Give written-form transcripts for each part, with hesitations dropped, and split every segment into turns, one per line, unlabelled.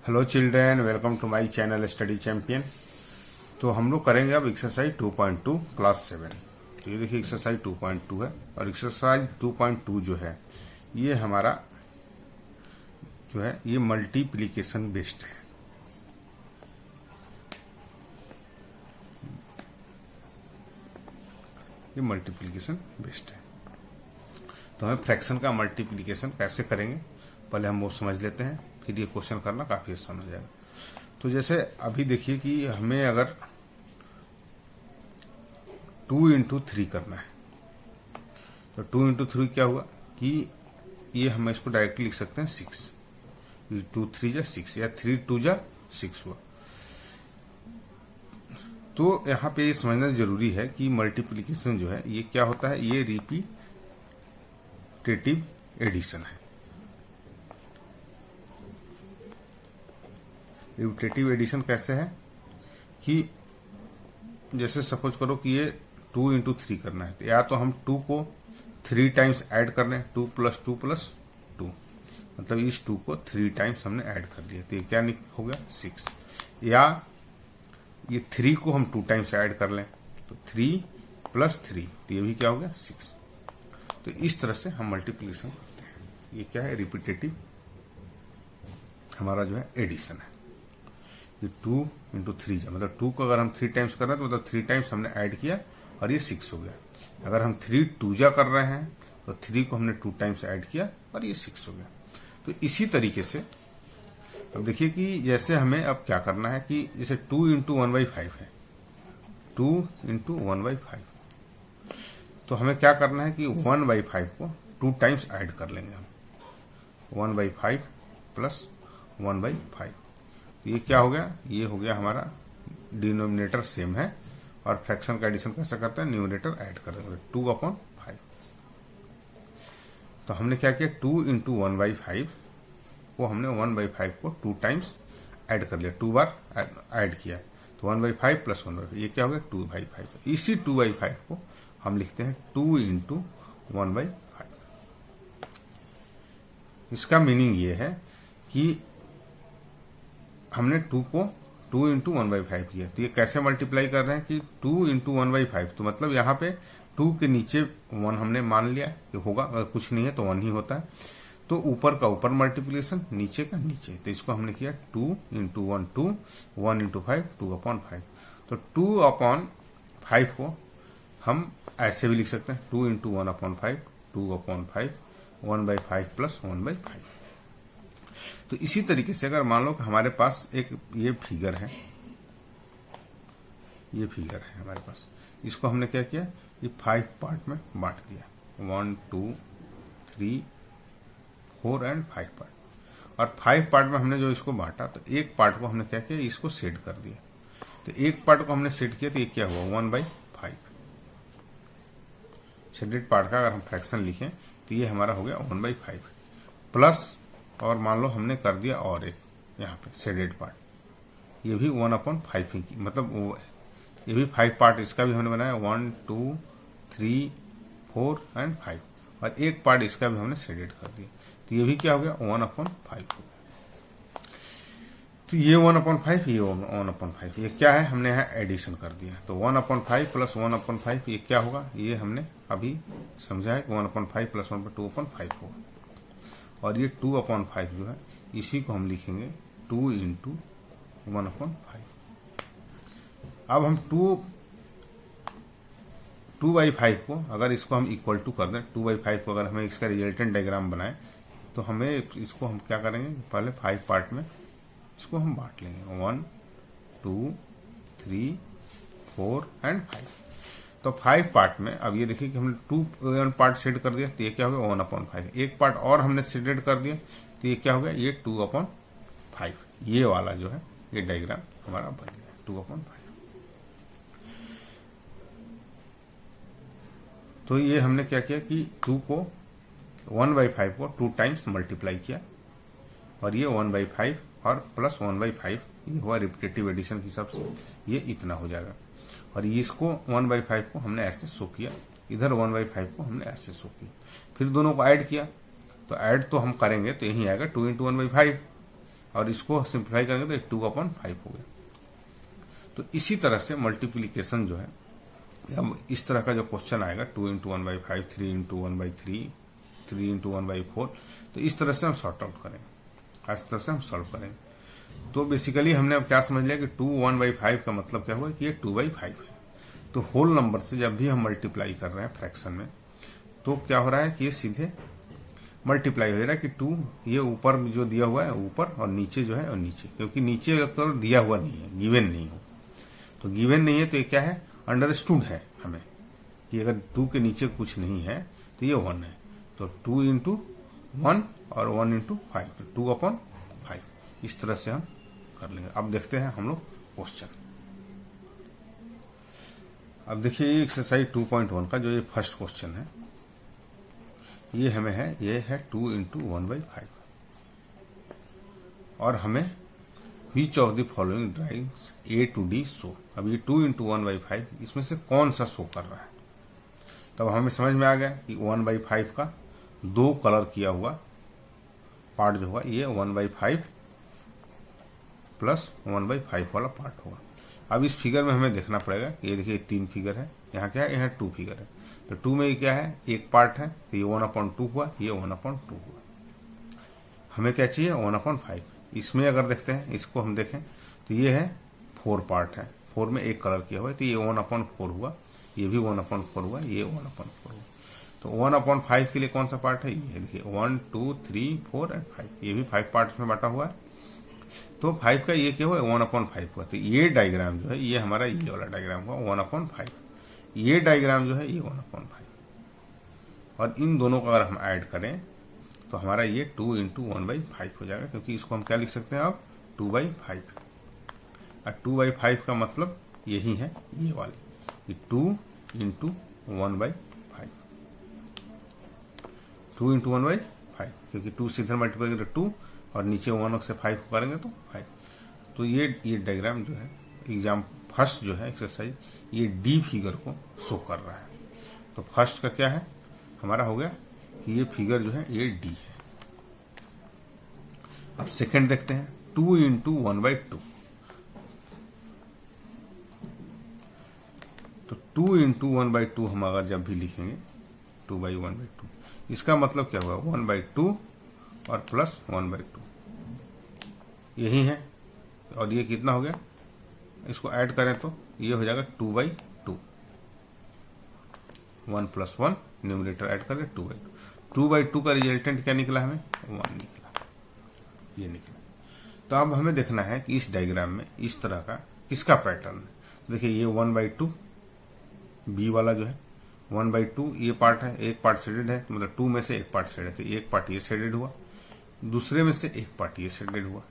Hello children, welcome to my channel study champion. तो हम लोग करेंगे अब एक्सरसाइज 2.2 क्लास 7। तो ये देखिए एक्सरसाइज 2.2 है और एक्सरसाइज 2.2 जो है ये हमारा जो है ये मल्टीप्लिकेशन बेस्ड है। ये मल्टीप्लिकेशन बेस्ड है। तो हमें फ्रैक्शन का मल्टीप्लिकेशन कैसे करेंगे पहले हम वो समझ लेते हैं, फिर ये क्वेश्चन करना काफी आसान हो जाएगा। तो जैसे अभी देखिए कि हमें अगर 2 इंटू 3 करना है तो 2 इंटू 3 क्या हुआ कि ये हम इसको डायरेक्टली लिख सकते हैं 6। 2 3 जा 6 या 3 2 जा 6 हुआ। तो यहाँ पे ये समझना जरूरी है कि मल्टीप्लिकेशन जो है ये क्या होता है, ये रिपीटेटिव एडिशन है। रिपीटेटिव एडिशन कैसे है कि जैसे सपोज करो कि ये 2 इंटू 3 करना है तो या तो हम 2 को 3 टाइम्स ऐड कर लें, 2 प्लस 2 प्लस 2, मतलब इस 2 को 3 टाइम्स हमने ऐड कर लिया तो ये क्या हो गया 6। या ये 3 को हम 2 टाइम्स ऐड कर लें तो 3 प्लस 3 तो ये भी क्या हो गया 6। तो इस तरह से हम मल्टीप्लिकेशन करते हैं। ये क्या है, रिपीटेटिव हमारा जो है एडिशन है। 2 इंटू 3 मतलब 2 को अगर हम 3 टाइम्स कर रहे हैं तो मतलब 3 टाइम्स हमने ऐड किया और ये 6 हो गया। अगर हम 3 2 जा कर रहे हैं तो 3 को हमने 2 टाइम्स ऐड किया और ये 6 हो गया। तो इसी तरीके से अब देखिए कि जैसे हमें अब क्या करना है कि जैसे 2 इंटू 1/5 है, 2 इंटू 1/5 तो हमें क्या करना है कि 1/5 को 2 टाइम्स ऐड कर लेंगे हम। 1/5 प्लस 1/5 ये क्या हो गया, ये हो गया हमारा डिनोमिनेटर सेम है और फ्रैक्शन का एडिशन कैसे करते हैं, न्यूमरेटर ऐड कर देंगे 2/5। तो हमने क्या किया 2 इंटू 1/5 को हमने 1/5 को 2 टाइम्स ऐड कर लिया, 2 बार ऐड किया तो 1/5 प्लस 1/5 ये क्या हो गया 2/5। इसी 2/5 को हम लिखते हैं 2 इंटू 1/5। इसका मीनिंग ये है कि हमने 2 को 2 इंटू 1/5 किया तो ये कैसे मल्टीप्लाई कर रहे हैं कि 2 इंटू 1/5 तो मतलब यहाँ पे 2 के नीचे 1 हमने मान लिया कि होगा, अगर कुछ नहीं है तो 1 ही होता है। तो ऊपर का ऊपर मल्टीप्लिकेशन, नीचे का नीचे, तो इसको हमने किया 2 इंटू 1 2, 1 इंटू 5 2/5। तो 2/5 को हम ऐसे भी लिख सकते हैं 2 इंटू 1/5 2/5 1/5 प्लस 1/5। तो इसी तरीके से अगर मान लो कि हमारे पास एक ये फिगर है, ये फिगर है हमारे पास, इसको हमने क्या किया ये 5 पार्ट में बांट दिया, 1 2 3 4 एंड 5 पार्ट। और 5 पार्ट में हमने जो इसको बांटा तो एक पार्ट को हमने क्या किया इसको सेट कर दिया। तो एक पार्ट को हमने सेट किया तो ये क्या हुआ 1/5। शेडेड पार्ट का अगर हम फ्रैक्शन लिखें तो ये हमारा हो गया 1/5 प्लस, और मान लो हमने कर दिया और एक यहाँ पे शेडेड पार्ट, ये भी 1/5 ही, मतलब ये भी 5 पार्ट इसका भी हमने बनाया 1 2 3 4 एंड 5, और एक पार्ट इसका भी हमने शेडेड कर दिया तो ये भी क्या हो गया 1/5 हो गया। तो ये 1/5 ये 1/5 ये क्या है, हमने यहाँ एडिशन कर दिया। तो 1/5 प्लस 1/5 ये क्या होगा, ये हमने अभी समझा है कि 1/5 प्लस 1 2/5 होगा। और ये 2/5 जो है इसी को हम लिखेंगे 2 इंटू 1/5। अब हम 2/5 को अगर इसको हम इक्वल टू कर दें, 2/5 को अगर हमें इसका रिजल्टेंट डायग्राम बनाए तो हमें इसको हम क्या करेंगे, पहले 5 पार्ट में इसको हम बांट लेंगे 1 2 3 4 एंड 5। तो 5 पार्ट में अब ये देखिए कि हमने 2 पार्ट सेट कर दिया तो ये क्या हो गया 1/5। एक पार्ट और हमने सेटेड कर दिया तो ये क्या हो गया ये 2/5। ये वाला जो है ये डायग्राम हमारा बन गया 2/5। तो ये हमने क्या किया कि 2 को 1/5 को 2 टाइम्स मल्टीप्लाई किया और ये 1/5 और प्लस 1/5 ये हुआ रिपीटेटिव एडिशन के हिसाब से ये इतना हो जाएगा। और इसको 1/5 को हमने ऐसे शो किया, इधर 1/5 को हमने ऐसे शो किया, फिर दोनों को ऐड किया तो ऐड तो हम करेंगे तो यही आएगा 2 इंटू 1/5। और इसको सिंप्लीफाई करेंगे तो 2/5 हो गया। तो इसी तरह से मल्टीप्लीकेशन जो है, अब इस तरह का जो क्वेश्चन आएगा 2 × 1/5, 3 × 1/3, 3 × 1/4, तो इस तरह से हम सॉर्ट आउट करेंगे, इस तरह से हम सॉल्व करेंगे। तो बेसिकली हमने अब क्या समझ लिया कि 2 1/5 का मतलब क्या हुआ कि ये 2/5 है। तो होल नंबर से जब भी हम मल्टीप्लाई कर रहे हैं फ्रैक्शन में, तो क्या हो रहा है कि ये सीधे मल्टीप्लाई हो रहा है कि 2 ये ऊपर जो दिया हुआ है ऊपर, और नीचे जो है और नीचे, क्योंकि नीचे अगर दिया हुआ नहीं है, गिवन नहीं हो, तो गिवन नहीं है तो ये क्या है, अंडरस्टूड है हमें कि अगर 2 के नीचे कुछ नहीं है तो ये 1 है। तो 2 × 1 और 1 × 5, तो 2/5 इस तरह से हम कर लेंगे। अब देखते हैं हम लोग क्वेश्चन। अब देखिए ये एक्सरसाइज 2.1 का जो ये फर्स्ट क्वेश्चन है, ये हमें है, ये है 2 × 1/5 और हमें which of the following drives A to D show. अब ये 2 × 1/5 इसमें से कौन सा शो कर रहा है, तब हमें समझ में आ गया कि 1/5 का 2 कलर किया हुआ पार्ट जो हुआ ये 1/5 प्लस 1/5 वाला पार्ट होगा। अब इस फिगर में हमें देखना पड़ेगा, ये देखिए 3 फिगर है, यहाँ क्या है, यहाँ 2 फिगर है। तो 2 में ये क्या है, एक पार्ट है, तो ये 1/2 हुआ, ये 1/2 हुआ। हमें क्या चाहिए, 1/5। इसमें अगर देखते हैं, इसको हम देखें तो ये है 4 पार्ट है, 4 में एक कलर किया हुआ है, तो ये 1/4 हुआ, ये भी 1/4 हुआ, ये 1/4 हुआ। तो 1/5 के लिए कौन सा पार्ट है, ये देखिए 1 2 3 4 और 5, ये भी 5 पार्ट्स में बांटा हुआ है। तो 5 का ये क्या हुआ, 1/5 हुआ। तो ये डायग्राम जो है, ये हमारा ये वाला डायग्राम हुआ 1/5, ये डायग्राम जो है ये 1/5, और इन दोनों का अगर हम ऐड करें तो हमारा ये 2 × 1/5 हो जाएगा, क्योंकि इसको हम क्या लिख सकते हैं अब, 2/5। और 2/5 का मतलब यही है, ये वाली 2 × 1/5, 2 × 1/5, क्योंकि 2 से इधर मल्टीप्लाई करेंगे तो 2 और नीचे 1 से 5 करेंगे तो 5। तो ये डायग्राम जो है एग्जाम फर्स्ट जो है एक्सरसाइज, ये डी फिगर को शो कर रहा है। तो फर्स्ट का क्या है हमारा हो गया कि ये फिगर जो है ये डी है। अब सेकंड देखते हैं, 2 × 1/2। तो 2 × 1/2 हम अगर जब भी लिखेंगे 2/1/2, इसका मतलब क्या हुआ, 1/2 और प्लस 1/2 यही है। और ये कितना हो गया, इसको ऐड करें तो ये हो जाएगा 2/2, 1 + 1 न्यूमरेटर ऐड करें 2/2। 2/2 का रिजल्टेंट क्या निकला, हमें 1 निकला, ये निकला। तो अब हमें देखना है कि इस डायग्राम में इस तरह का किसका पैटर्न है। देखिए ये 1/2 बी वाला जो है 1/2 ये पार्ट है, एक पार्ट शेडेड है, मतलब 2 में से एक पार्ट शेडेड है, तो एक पार्ट ये शेडेड हुआ, दूसरे में से एक पार्ट ये शेडेड हुआ,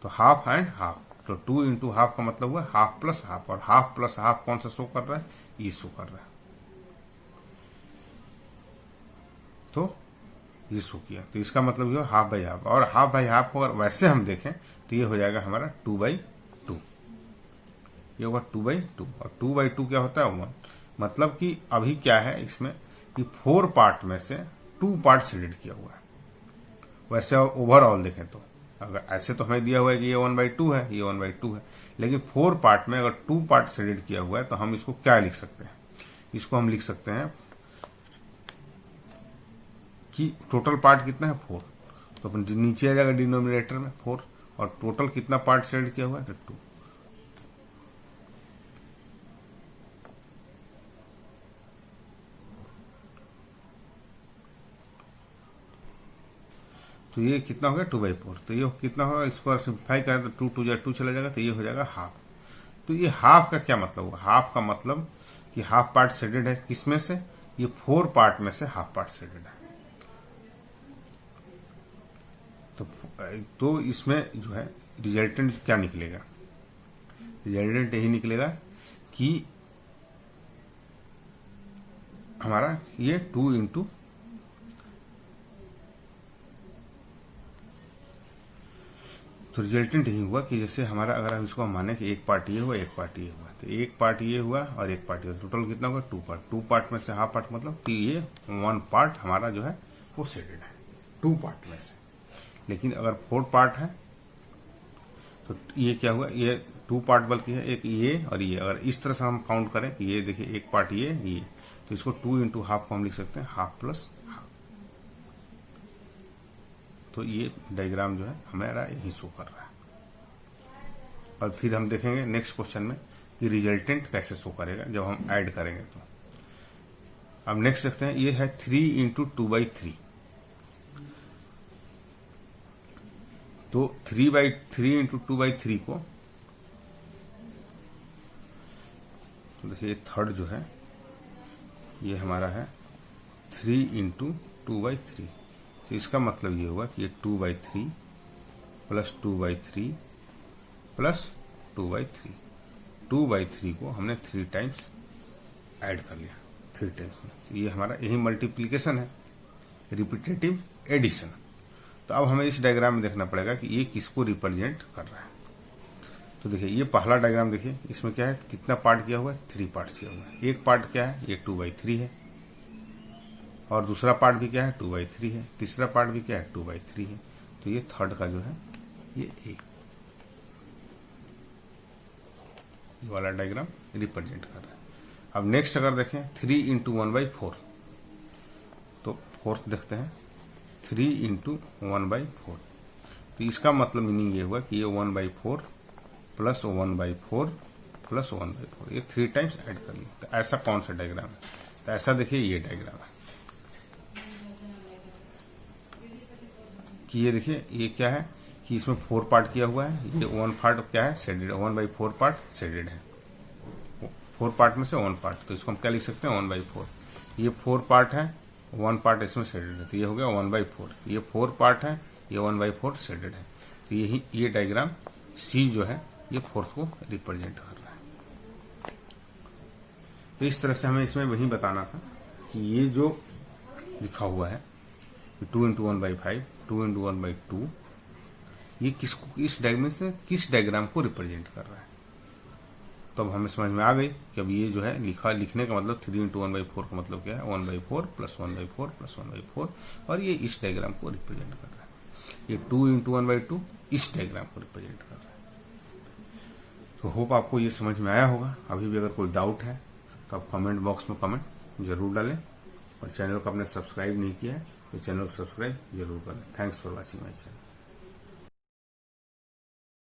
तो हाफ एंड हाफ। तो 2 × हाफ का मतलब हुआ हाफ प्लस हाफ, और हाफ प्लस हाफ कौन सा शो कर रहा है, ये शो कर रहा है। तो ये शो किया, तो इसका मतलब ये हाफ बाई हाफ, और हाफ बाई हाफ को अगर वैसे हम देखें तो ये हो जाएगा हमारा 2/2, ये होगा 2/2, और 2/2 क्या होता है 1। मतलब कि अभी क्या है इसमें कि 4 पार्ट में से 2 पार्ट शेडेड किया हुआ है। वैसे ओवरऑल देखें तो अगर ऐसे तो हमें दिया हुआ है कि ये 1/2 है, ये 1/2 है, लेकिन 4 पार्ट में अगर 2 पार्ट शेडेड किया हुआ है तो हम इसको क्या लिख सकते हैं, इसको हम लिख सकते हैं कि टोटल पार्ट कितना है 4, तो अपन नीचे आ जाएगा डिनोमिनेटर में 4, और टोटल कितना पार्ट शेडेड किया हुआ है तो 2। तो ये कितना हो गया 2/4, तो ये कितना होगा, इसको अगर सिंप्लीफाई करें तो 2 2 2 चला जाएगा, तो ये हो जाएगा हाफ। तो ये हाफ का क्या मतलब हुआ, हाफ का मतलब कि हाफ पार्ट शेडेड है, किसमें से, ये 4 पार्ट में से हाफ पार्ट शेडेड है। तो इसमें जो है रिजल्टेंट क्या निकलेगा, रिजल्टेंट यही निकलेगा कि हमारा ये 2 × तो रिजल्टेंट यही हुआ कि जैसे हमारा अगर हम इसको माने कि एक पार्ट ये हुआ, एक पार्ट ये हुआ, तो एक पार्ट ये हुआ और एक पार्ट ये हुआ, टोटल कितना हुआ 2 पार्ट। 2 पार्ट में से हाफ पार्ट मतलब कि ये 1 पार्ट हमारा जो है वो शेडेड है 2 पार्ट में से। लेकिन अगर 4 पार्ट है तो ये क्या हुआ, ये 2 पार्ट बल्कि है, एक ये और ये। अगर इस तरह से हम काउंट करें कि ये देखिए एक पार्ट ये, तो इसको 2 इंटू हाफ को हम लिख सकते हैं हाफ प्लस हाफ। तो ये डायग्राम जो है हमारा यही शो कर रहा है। और फिर हम देखेंगे नेक्स्ट क्वेश्चन में कि रिजल्टेंट कैसे शो करेगा जब हम ऐड करेंगे। तो अब नेक्स्ट देखते हैं, ये है 3 इंटू 2/3। तो 3 इंटू 2/3 को, तो देखिए थर्ड जो है ये हमारा है 3 इंटू 2/3। तो इसका मतलब ये हुआ कि ये 2/3 प्लस 2/3 प्लस 2/3। 2/3 को हमने 3 टाइम्स ऐड कर लिया, 3 टाइम्स में। तो ये हमारा यही मल्टीप्लीकेशन है, रिपीटेटिव एडिशन। तो अब हमें इस डायग्राम में देखना पड़ेगा कि ये किसको रिप्रेजेंट कर रहा है। तो देखिए ये पहला डायग्राम देखिए, इसमें क्या है, कितना पार्ट किया हुआ है, 3 पार्ट किया हुआ है। एक पार्ट क्या है, ये 2/3 है, और दूसरा पार्ट भी क्या है, 2/3 है, तीसरा पार्ट भी क्या है, 2/3 है। तो ये थर्ड का जो है ये वाला डायग्राम रिप्रेजेंट कर रहा है। अब नेक्स्ट अगर देखें 3 इंटू 1/4, तो फोर्थ देखते हैं 3 इंटू 1/4। तो इसका मतलब मीनिंग ये हुआ कि ये 1/4 प्लस 1/4 प्लस 1/4, ये 3 टाइम्स ऐड कर लिया। तो ऐसा कौन सा डायग्राम है, तो ऐसा देखिए ये डायग्राम है कि ये देखिए ये क्या है कि इसमें 4 पार्ट किया हुआ है, ये 1 पार्ट क्या है, शेडेड, 1/4 पार्ट शेडेड है, 4 पार्ट में से 1 पार्ट। तो इसको हम क्या लिख सकते हैं, 1/4। ये 4 पार्ट है, 1 पार्ट इसमें शेडेड है, तो ये हो गया 1/4। ये 4 पार्ट है, ये 1/4 शेडेड है। तो यही ये डायग्राम सी जो है ये फोर्थ को रिप्रेजेंट कर रहा है। तो इस तरह से हमें इसमें वही बताना था कि ये जो लिखा हुआ है 2 इंटू 1/5, 2 इंटू 1/2, ये किसको, इस डायग्राम से किस डायग्राम को रिप्रेजेंट कर रहा है। तो अब हमें समझ में आ गई कि अब ये जो है लिखने का मतलब 3 इंटू 1/4 का मतलब क्या है, 1/4 प्लस 1/4 प्लस 1/4, और ये इस डायग्राम को रिप्रेजेंट कर रहा है। ये 2 इंटू 1/2 इस डायग्राम को रिप्रेजेंट कर रहा है। तो होप आपको ये समझ में आया होगा। अभी भी अगर कोई डाउट है तो आप कमेंट बॉक्स में कमेंट जरूर डालें, और चैनल को आपने सब्सक्राइब नहीं किया है तो चैनल को सब्सक्राइब जरूर करें। Thanks for watching my channel.